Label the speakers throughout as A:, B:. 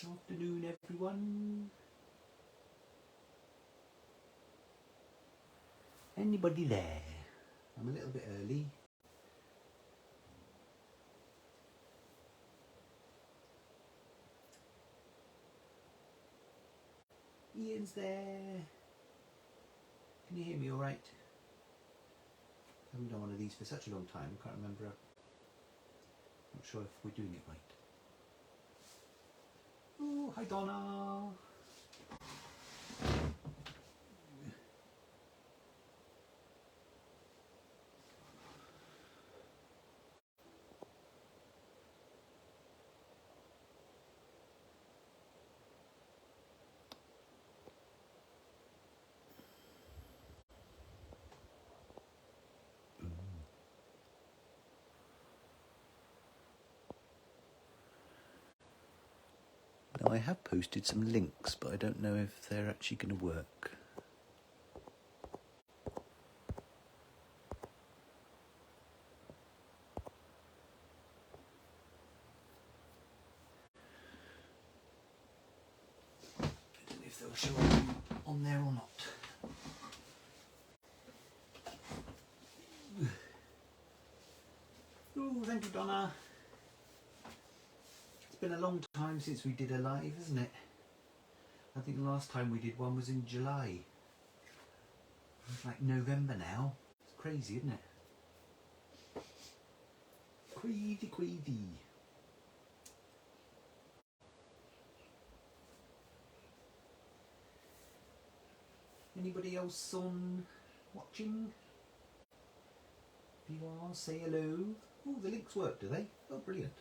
A: Afternoon, everyone. Anybody there? I'm a little bit early. Ian's there. Can you hear me all right? I haven't done one of these for such a long time. I can't remember. I'm not sure if we're doing it right. Oh, hi Donna. Now I have posted some links, but I don't know if they're actually going to work. I don't know if they'll show up on there or not. Oh, thank you, Donna. It's been a long time since we did a live, isn't it? I think the last time we did one was in July. It's like November now. It's crazy, isn't it? Crazy, crazy. Anybody else on watching? If you are, say hello. Oh, the links work, do they? Oh, brilliant.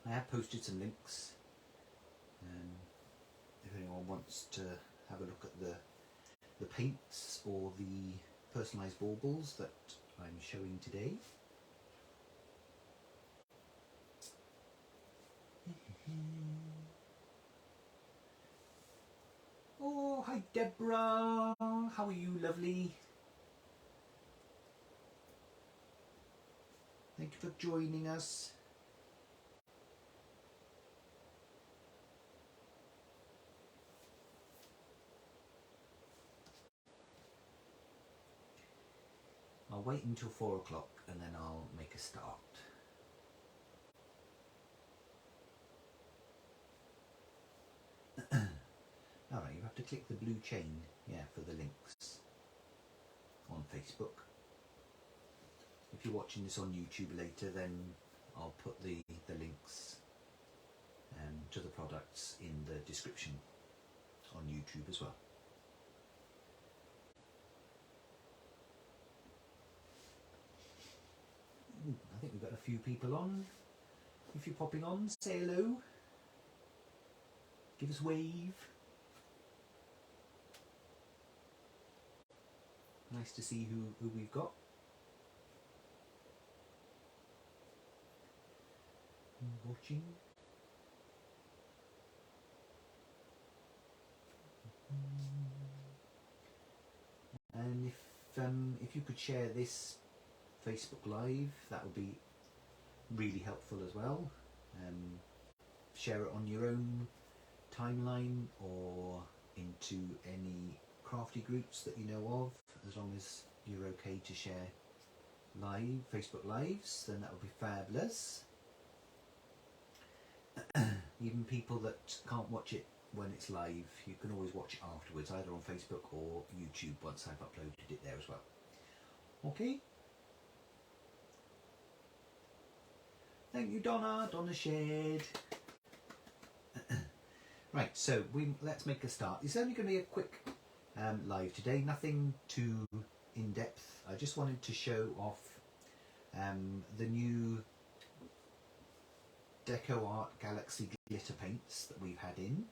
A: I have posted some links. If anyone wants to have a look at the paints or the personalised baubles that I'm showing today. Oh, hi Deborah. How are you, lovely? Thank you for joining us. I'll wait until 4 o'clock and then I'll make a start. Alright, you have to click the blue chain, yeah, for the links on Facebook. If you're watching this on YouTube later, then I'll put the links to the products in the description on YouTube as well. I think we've got a few people on. If you're popping on, say hello. Give us a wave. Nice to see who we've got. Watching. And if you could share this Facebook Live, that would be really helpful as well. Share it on your own timeline or into any crafty groups that you know of, as long as you're okay to share live Facebook Lives, then that would be fabulous. Even people that can't watch it when it's live, you can always watch it afterwards, either on Facebook or YouTube once I've uploaded it there as well. Okay. Thank you, Donna. Donna shared. Right, so let's make a start. It's only going to be a quick live today, nothing too in-depth. I just wanted to show off the new DecoArt Galaxy Glitter Paints that we've had in,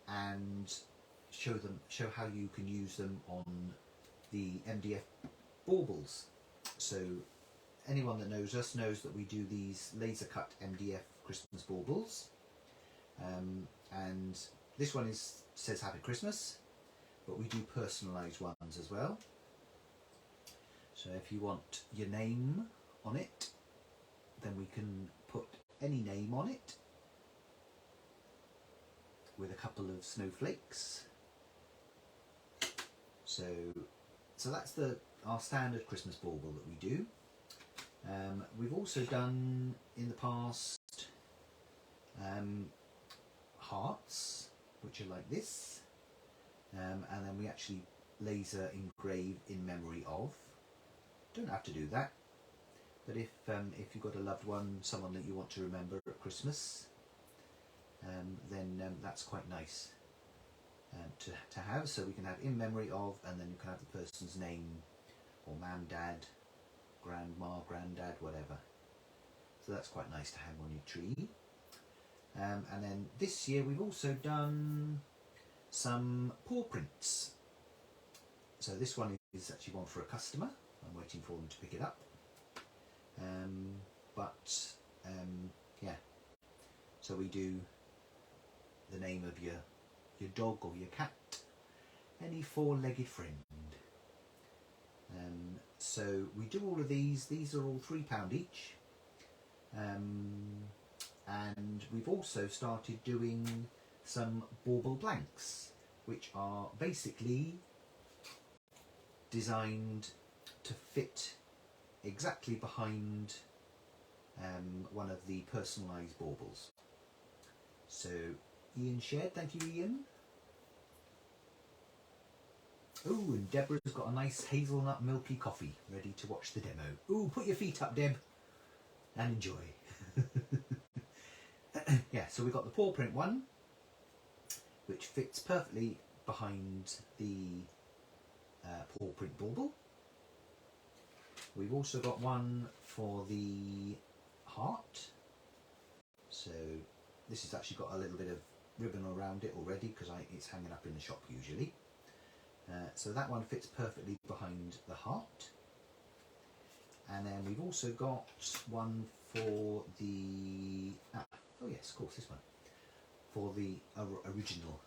A: and show how you can use them on the MDF baubles. So anyone that knows us knows that we do these laser cut MDF Christmas baubles, and this one says Happy Christmas, but we do personalised ones as well. So if you want your name on it, then we can put any name on it with a couple of snowflakes. So that's our standard Christmas bauble that we do. We've also done in the past hearts, which are like this, and then we actually laser engrave in memory of. Don't have to do that, but if you've got a loved one, someone that you want to remember at Christmas, then that's quite nice to have. So we can have in memory of, and then you can have the person's name, or mum, dad, grandma, granddad, whatever. So that's quite nice to hang on your tree. And then this year we've also done some paw prints. So this one is actually one for a customer. I'm waiting for them to pick it up. Yeah. So we do the name of your dog or your cat, any four-legged friend. So we do all of these. These are all £3 each. And we've also started doing some bauble blanks, which are basically designed to fit exactly behind one of the personalised baubles. So Ian shared, thank you Ian. Oh, and Deborah's got a nice hazelnut milky coffee ready to watch the demo. Oh, put your feet up, Deb, and enjoy. Yeah, so we've got the paw print one, which fits perfectly behind the paw print bauble. We've also got one for the heart. So this has actually got a little bit of ribbon around it already because it's hanging up in the shop usually. So that one fits perfectly behind the heart. And then we've also got one for the, oh yes, of course, this one, for the original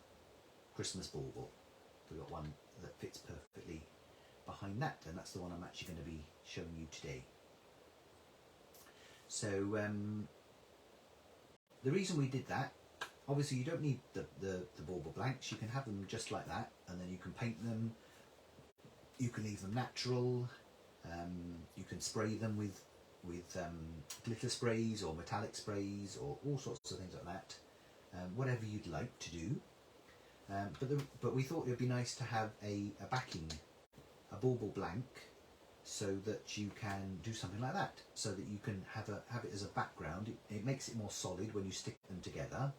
A: Christmas bauble. We've got one that fits perfectly behind that, and that's the one I'm actually going to be showing you today. So the reason we did that, obviously you don't need the bauble blanks, you can have them just like that, and then you can paint them, you can leave them natural, you can spray them with glitter sprays or metallic sprays or all sorts of things like that, whatever you'd like to do. But we thought it would be nice to have a backing, a bauble blank, so that you can do something like that, so that you can have it as a background. It makes it more solid when you stick them together.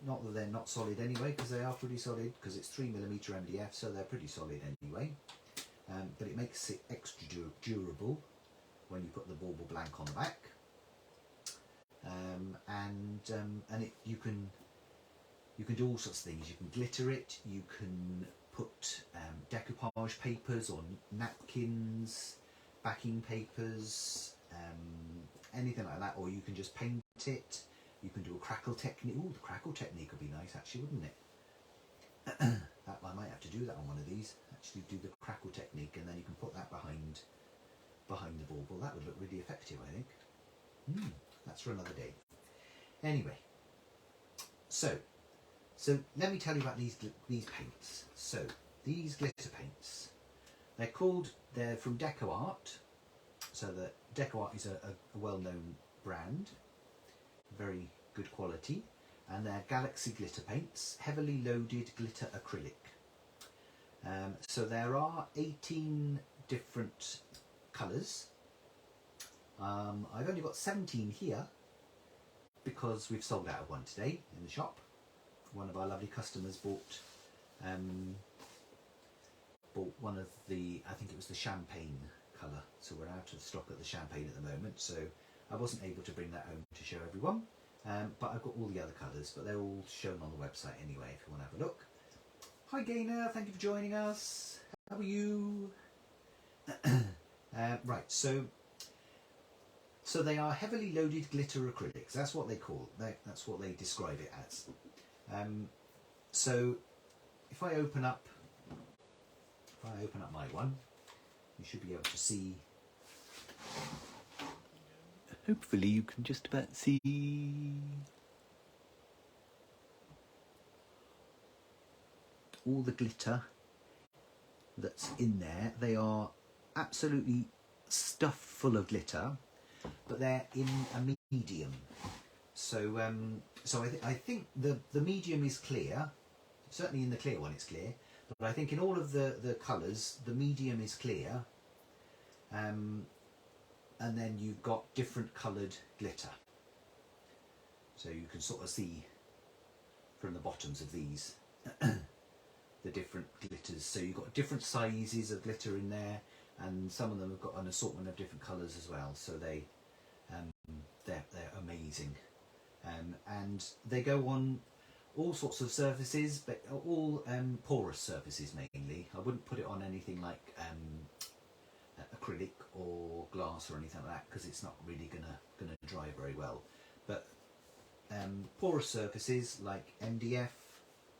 A: Not that they're not solid anyway, because they are pretty solid, because it's 3mm MDF, so they're pretty solid anyway. But it makes it extra durable when you put the bauble blank on the back. You can do all sorts of things. You can glitter it, you can put decoupage papers or napkins, backing papers, anything like that, or you can just paint it. You can do a crackle technique. Oh, the crackle technique would be nice actually, wouldn't it? I might have to do that on one of these, actually do the crackle technique, and then you can put that behind the bauble. That would look really effective, I think. That's for another day. Anyway, so let me tell you about these paints. So these glitter paints, they're from DecoArt. So the DecoArt is a well-known brand, very good quality, and they're Galaxy Glitter Paints, heavily loaded glitter acrylic. So there are 18 different colours. I've only got 17 here because we've sold out of one today in the shop. One of our lovely customers bought one of the, I think it was the champagne colour, so we're out of stock at the champagne at the moment, so I wasn't able to bring that home to show everyone, but I've got all the other colours, but they're all shown on the website anyway if you want to have a look. Hi Gaynor, thank you for joining us. How are you? Right, so they are heavily loaded glitter acrylics. That's what they call it. That's what they describe it as. So if I open up my one, you should be able to see. Hopefully you can just about see all the glitter that's in there. They are absolutely stuffed full of glitter, but they're in a medium. So I think the medium is clear. Certainly in the clear one it's clear, but I think in all of the colours the medium is clear, and then you've got different coloured glitter. So you can sort of see from the bottoms of these the different glitters. So you've got different sizes of glitter in there, and some of them have got an assortment of different colours as well. So they're amazing, and they go on all sorts of surfaces, but all porous surfaces mainly. I wouldn't put it on anything like acrylic or glass or anything like that, because it's not really gonna dry very well. But porous surfaces like MDF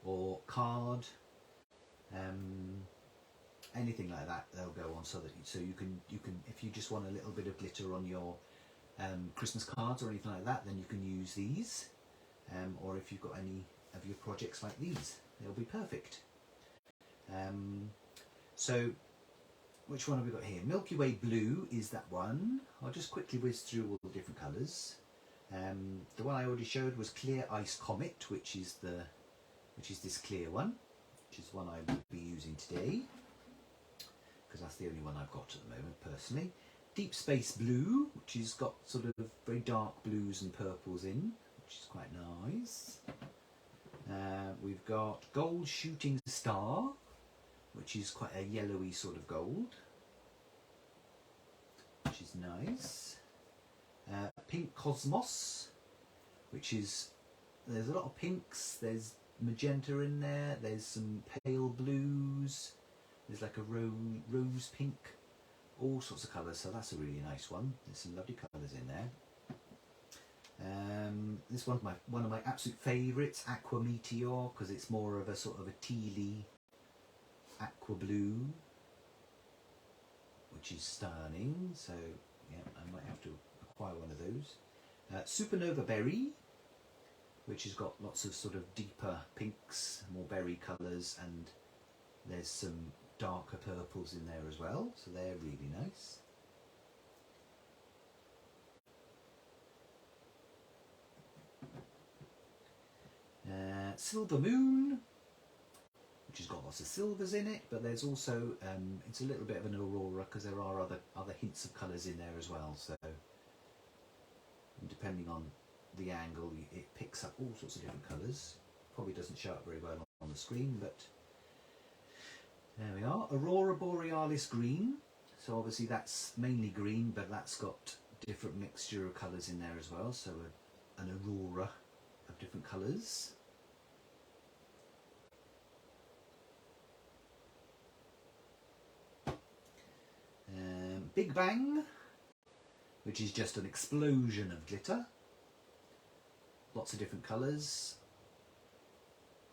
A: or card, anything like that, they'll go on, so you can if you just want a little bit of glitter on your Christmas cards or anything like that, then you can use these, or if you've got any of your projects like these, they'll be perfect. So which one have we got here? Milky Way Blue is that one. I'll just quickly whiz through all the different colours. The one I already showed was Clear Ice Comet, which is this clear one, which is one I will be using today, because that's the only one I've got at the moment personally. Deep Space Blue, which has got sort of very dark blues and purples in, which is quite nice. We've got Gold Shooting Star, which is quite a yellowy sort of gold, which is nice. Pink Cosmos, which is, there's a lot of pinks, there's magenta in there, there's some pale blues, there's like a rose pink, all sorts of colours, so that's a really nice one. There's some lovely colours in there. This one's one of my absolute favourites, Aqua Meteor, because it's more of a sort of a tealy aqua blue, which is stunning. So yeah, I might have to acquire one of those. Supernova Berry, which has got lots of sort of deeper pinks, more berry colours, and there's some darker purples in there as well, so they're really nice. Silver Moon, which has got lots of silvers in it, but there's also it's a little bit of an aurora, because there are other hints of colours in there as well, so depending on the angle it picks up all sorts of different colours. Probably doesn't show up very well on the screen, but there we are. Aurora Borealis Green, so obviously that's mainly green, but that's got different mixture of colours in there as well, so an aurora of different colours. Big Bang, which is just an explosion of glitter. Lots of different colours.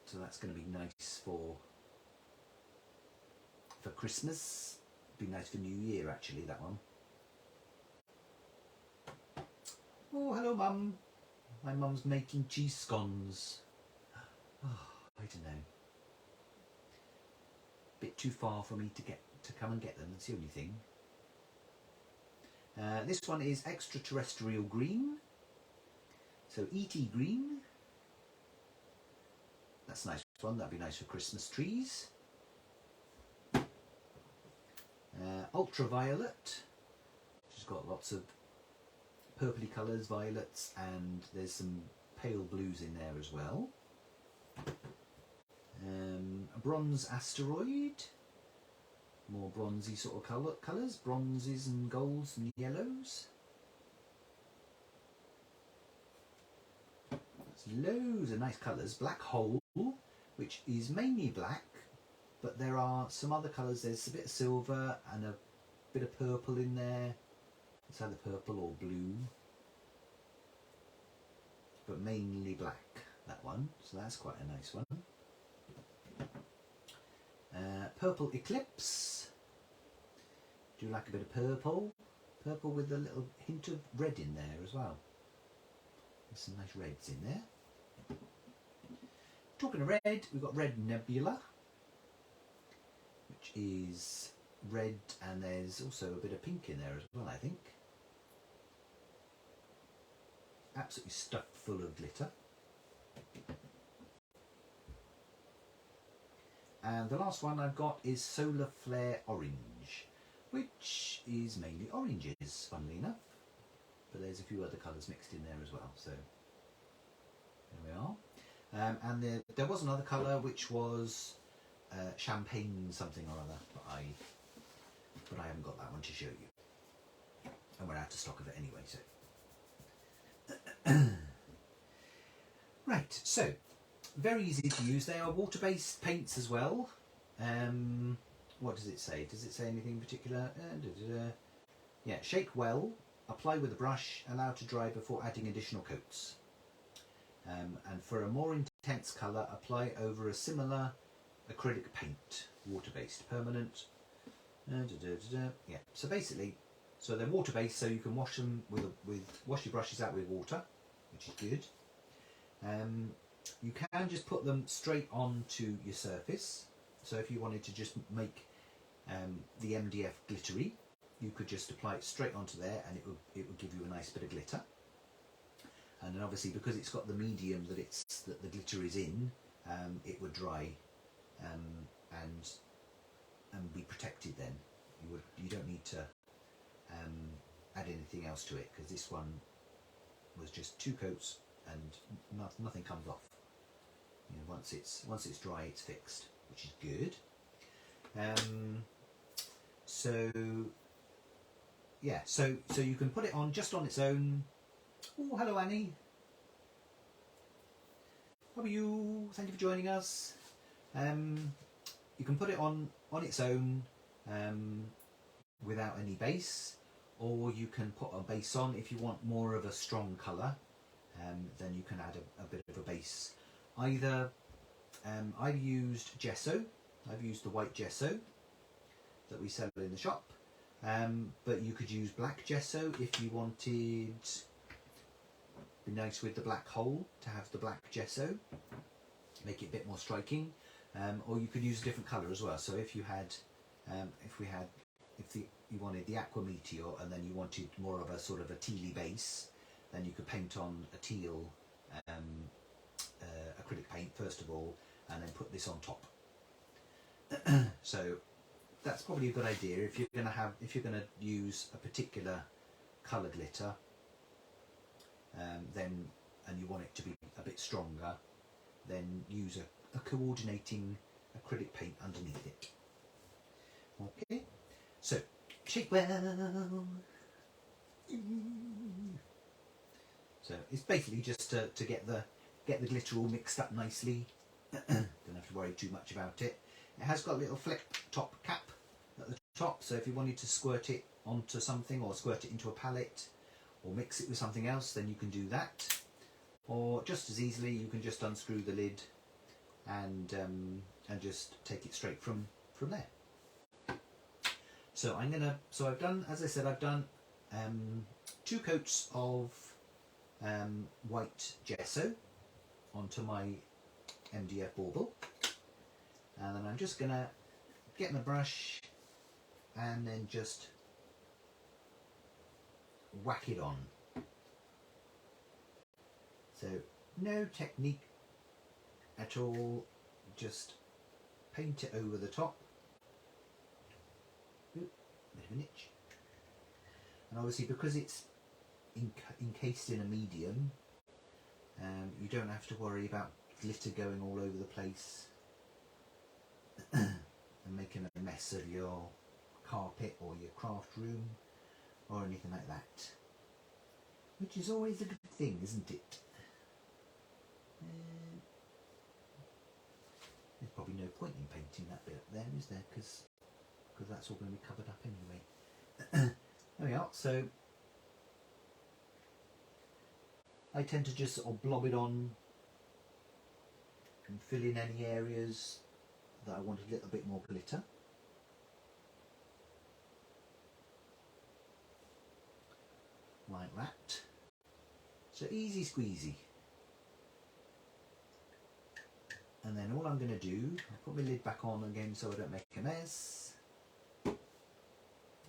A: So that's going to be nice for Christmas. Be nice for New Year actually, that one. Oh, hello Mum. My mum's making cheese scones. Oh, I don't know. Bit too far for me to come and get them, that's the only thing. This one is Extraterrestrial Green, so ET Green. That's a nice one, that'd be nice for Christmas trees. Ultraviolet, which has got lots of purpley colours, violets, and there's some pale blues in there as well. A Bronze Asteroid, more bronzy sort of colours, bronzes and golds and yellows. There's loads of nice colours. Black Hole, which is mainly black, but there are some other colours. There's a bit of silver and a bit of purple in there. It's either purple or blue, but mainly black, that one. So that's quite a nice one. Purple Eclipse, do like a bit of purple with a little hint of red in there as well. There's some nice reds in there. Talking of red, we've got Red Nebula, which is red, and there's also a bit of pink in there as well, I think. Absolutely stuffed full of glitter. And the last one I've got is Solar Flare Orange, which is mainly oranges, funnily enough. But there's a few other colours mixed in there as well, so there we are. And there was another colour which was champagne something or other, but I haven't got that one to show you. And we're out of stock of it anyway, so. Right, so very easy to use. They are water-based paints as well. What does it say? Does it say anything in particular? Yeah, shake well, apply with a brush, allow to dry before adding additional coats. And for a more intense colour, apply over a similar acrylic paint, water-based, permanent. Yeah, so basically, so they're water-based, so you can wash them wash your brushes out with water, which is good. You can just put them straight onto your surface. So if you wanted to just make the MDF glittery, you could just apply it straight onto there, and it would give you a nice bit of glitter. And then obviously, because it's got the medium that the glitter is in, it would dry and be protected. Then you don't need to add anything else to it, because this one was just 2 coats and nothing comes off. You know, once it's dry, it's fixed, which is good. So yeah, so you can put it on just on its own. Oh, hello Annie. How are you? Thank you for joining us. You can put it on its own without any base, or you can put a base on if you want more of a strong colour. Then you can add a bit of a base. Either I've used gesso. I've used the white gesso that we sell in the shop, but you could use black gesso if you wanted. Be nice with the black hole to have the black gesso, make it a bit more striking. Or you could use a different colour as well. So if you had, you wanted the aqua meteor, and then you wanted more of a sort of a tealy base, then you could paint on a teal acrylic paint first of all, and then put this on top. So that's probably a good idea if you're going to use a particular colour glitter, and you want it to be a bit stronger, then use a coordinating acrylic paint underneath it. Okay, so shake well. So it's basically just to get the glitter all mixed up nicely. Don't have to worry too much about it. It has got a little flip top cap at the top, so if you wanted to squirt it onto something, or squirt it into a palette, or mix it with something else, then you can do that. Or just as easily, you can just unscrew the lid and just take it straight from there. So I've done, as I said, I've done 2 coats of white gesso onto my MDF bauble, and then I'm just gonna get my brush and then just whack it on. So no technique at all, just paint it over the top. Ooh, bit of an itch. And obviously, because it's encased in a medium, you don't have to worry about glitter going all over the place and making a mess of your carpet or your craft room or anything like that, which is always a good thing, isn't it? There's probably no point in painting that bit up there, is there? Because that's all going to be covered up anyway. There we are. So I tend to just sort of blob it on and fill in any areas that I want a little bit more glitter. like that. So easy squeezy. And then all I'm going to do, I'll put my lid back on again so I don't make a mess. And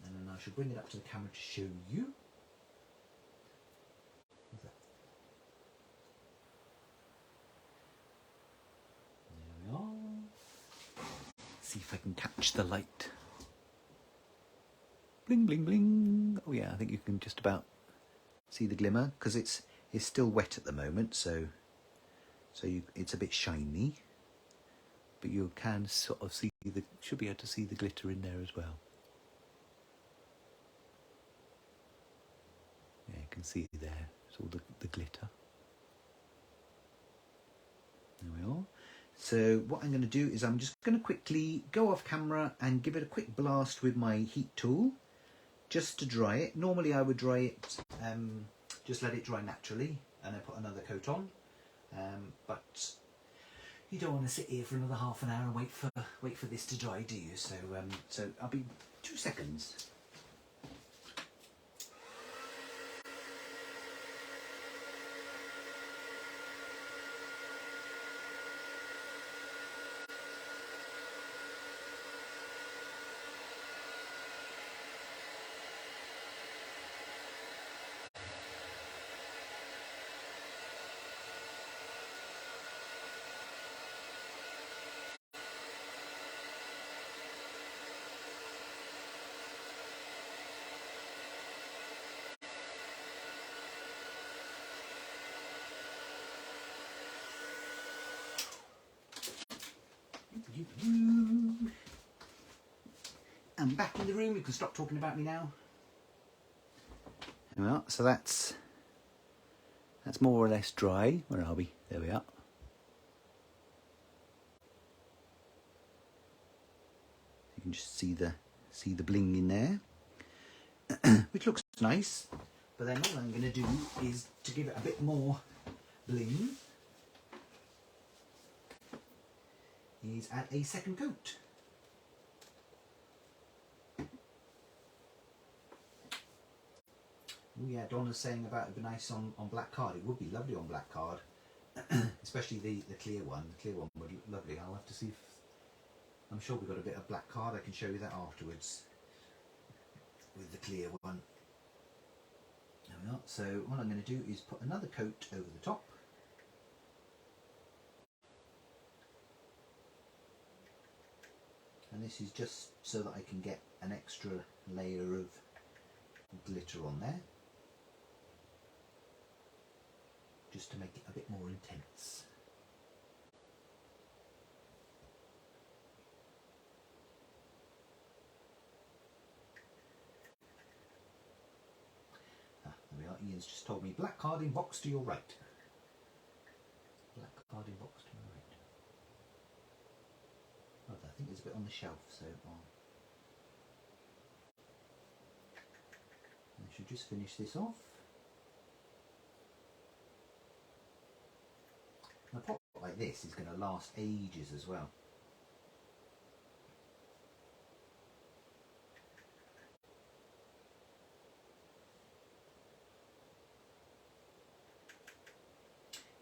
A: then I shall bring it up to the camera to show you. There we are. See if I can catch the light. Bling, bling, bling. Oh yeah, I think you can just about see the glimmer because it's still wet at the moment, so it's a bit shiny. But you can sort of see should be able to see the glitter in there as well. Yeah, you can see there. It's all the glitter. There we are. So what I'm going to do is I'm just going to quickly go off camera and give it a quick blast with my heat tool just to dry it. Normally I would dry it, just let it dry naturally and then put another coat on. But you don't want to sit here for another half an hour and wait for this to dry, do you? So I'll be 2 seconds. I'm back in the room. You can stop talking about me now. There we are. So that's more or less dry. Where are we? There we are. You can just see the bling in there, which looks nice. But then all I'm going to do is to give it a bit more bling is add a second coat. Oh yeah, Donna's saying about it would be nice on black card. It would be lovely on black card, especially the clear one. The clear one would look lovely. I'll have to see if, I'm sure we've got a bit of black card. I can show you that afterwards with the clear one. There we are. So what I'm going to do is put another coat over the top. And this is just so that I can get an extra layer of glitter on there, just to make it a bit more intense. There we are. Ian's just told me black card in box to your right. Black card in box to your right. Oh, I think there's a bit on the shelf, so I should just finish this off. And a pot like this is going to last ages as well.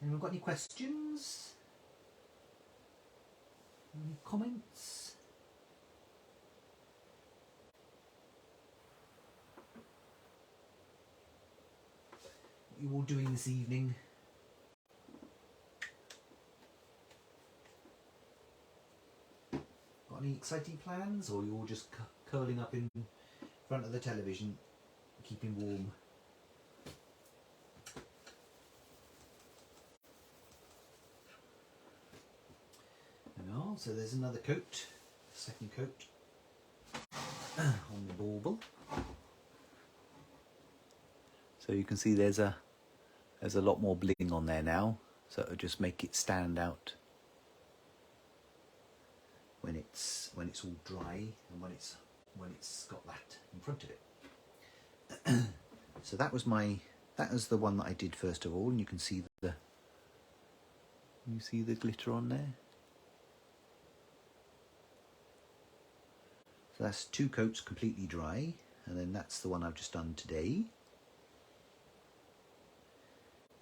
A: Anyone got any questions? Any comments? What are you all doing this evening? Got any exciting plans, or are you all just curling up in front of the television, keeping warm? So there's another coat, second coat on the bauble. So you can see there's a lot more bling on there now, so it'll just make it stand out when it's all dry and when it's got that in front of it. So that was the one that I did first of all, and you can see the glitter on there. So that's 2 coats completely dry, and then that's the one I've just done today.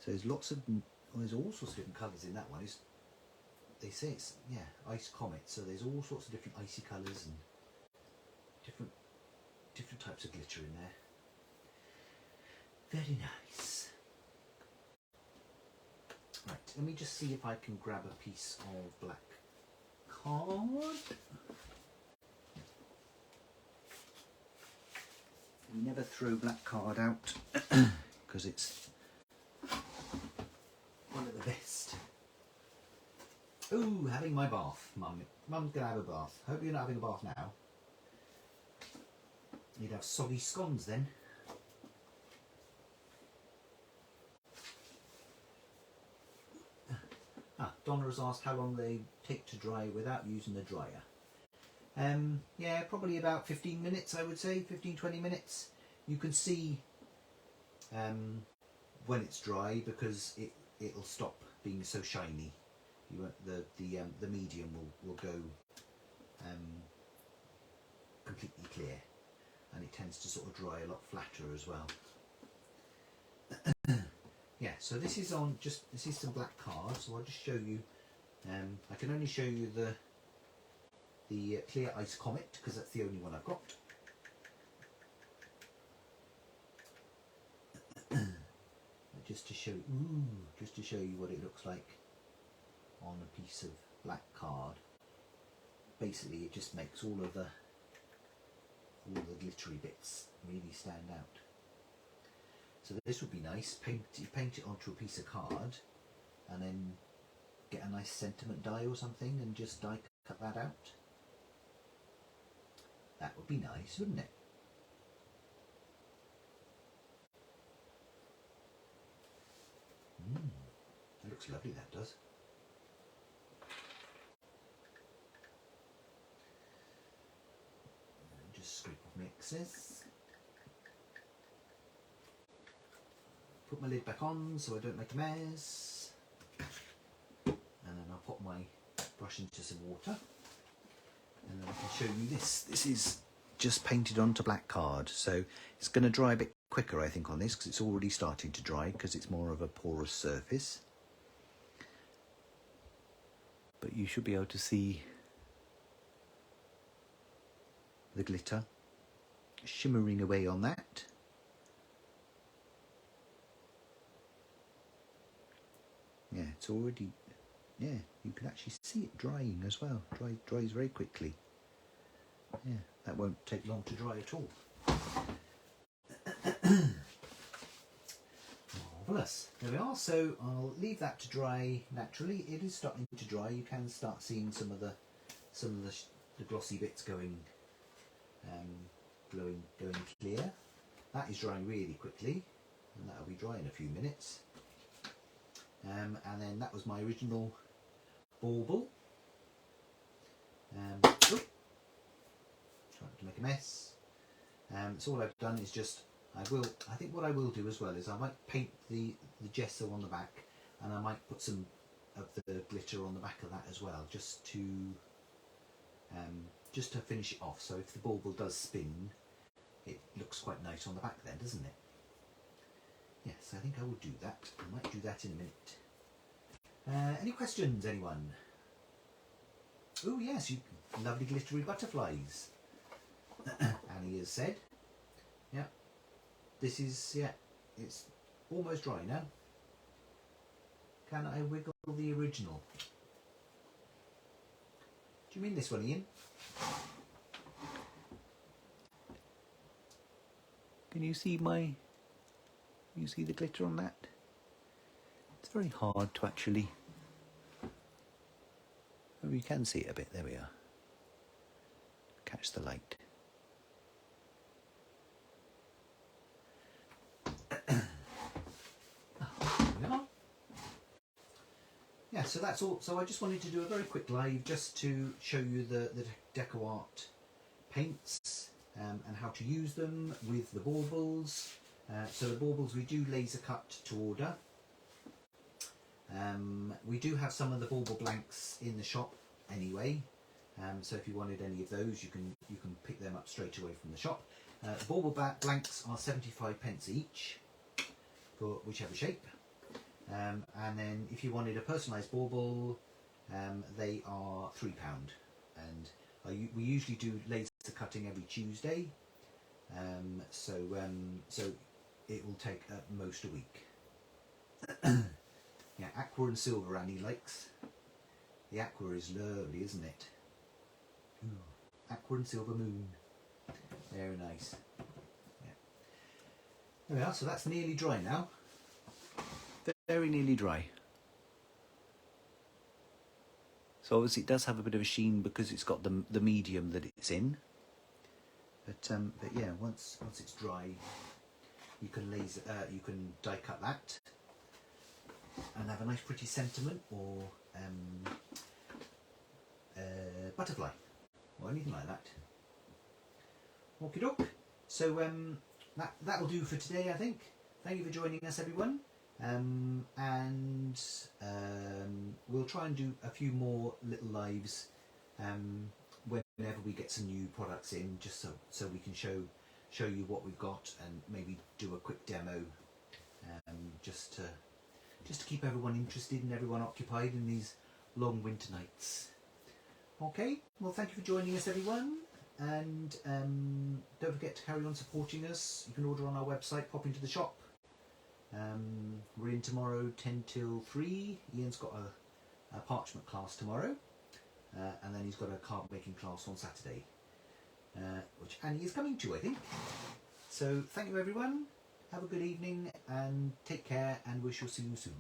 A: So there's lots of, well, there's all sorts of different colours in that one. They say it's, yeah, ice comet, so there's all sorts of different icy colours and different types of glitter in there. Very nice. Right, let me just see if I can grab a piece of black card. We never throw black card out because it's one of the best. Ooh, having my bath, Mum. Mum's going to have a bath. Hope you're not having a bath now. You'd have soggy scones then. Donna has asked how long they take to dry without using the dryer. Yeah, probably about 15 minutes, I would say, 15-20 minutes. You can see when it's dry because it'll stop being so shiny. The medium will go completely clear, and it tends to sort of dry a lot flatter as well. Yeah, so this is some black card, so I'll just show you. I can only show you the clear ice comet because that's the only one I've got. Just to show you what it looks like on a piece of black card. Basically, it just makes all the glittery bits really stand out. So this would be nice. You paint it onto a piece of card, and then get a nice sentiment die or something, and just die cut that out. That would be nice, wouldn't it? That looks lovely, that does. And just scrape off my excess. Put my lid back on so I don't make a mess. And then I'll put my brush into some water. And then I can show you this. This is just painted onto black card, so it's going to dry a bit quicker, I think, on this because it's already starting to dry because it's more of a porous surface. But you should be able to see the glitter shimmering away on that. Yeah, it's already, yeah, you can actually see it drying as well. Dries very quickly. Yeah, that won't take long to dry at all. Marvellous. There we are. So I'll leave that to dry naturally. It is starting to dry. You can start seeing some of the glossy bits going clear. That is drying really quickly, and that'll be dry in a few minutes. And then that was my original bauble. Trying to make a mess. So all I've done is just, I think what I will do as well is I might paint the gesso on the back, and I might put some of the glitter on the back of that as well, just to finish it off. So if the bauble does spin, it looks quite nice on the back then, doesn't it? Yes, I think I will do that. I might do that in a minute. Any questions, anyone? Oh yes, you lovely glittery butterflies. Annie has said. Yeah. This is, yeah, it's almost dry now. Can I wiggle the original? Do you mean this one, Ian? Can you see the glitter on that? It's very hard to actually, oh, you can see it a bit, there we are. Catch the light. Yeah, so that's all. So I just wanted to do a very quick live just to show you the DecoArt paints and how to use them with the baubles. So the baubles we do laser cut to order. We do have some of the bauble blanks in the shop anyway. So if you wanted any of those, you can pick them up straight away from the shop. The bauble blanks are 75p each for whichever shape. And then if you wanted a personalised bauble, they are £3. And we usually do laser cutting every Tuesday, so it will take at most a week. Yeah, aqua and silver Annie likes. The aqua is lovely, isn't it? Ooh, aqua and silver moon. Very nice. Yeah. There we are, so that's nearly dry now. Very nearly dry. So obviously it does have a bit of a sheen because it's got the medium that it's in. But yeah, once it's dry, you can you can die cut that and have a nice pretty sentiment or butterfly or anything like that. Okie doke. So that will do for today, I think. Thank you for joining us, everyone. And we'll try and do a few more little lives whenever we get some new products in, just so we can show you what we've got and maybe do a quick demo, just to keep everyone interested and everyone occupied in these long winter nights. Okay, well, thank you for joining us, everyone, and don't forget to carry on supporting us. You can order on our website, pop into the shop. We're in tomorrow 10 till 3. Ian's got a parchment class tomorrow, and then he's got a card making class on Saturday, which Annie is coming to, I think. So thank you, everyone. Have a good evening and take care, and we shall see you soon.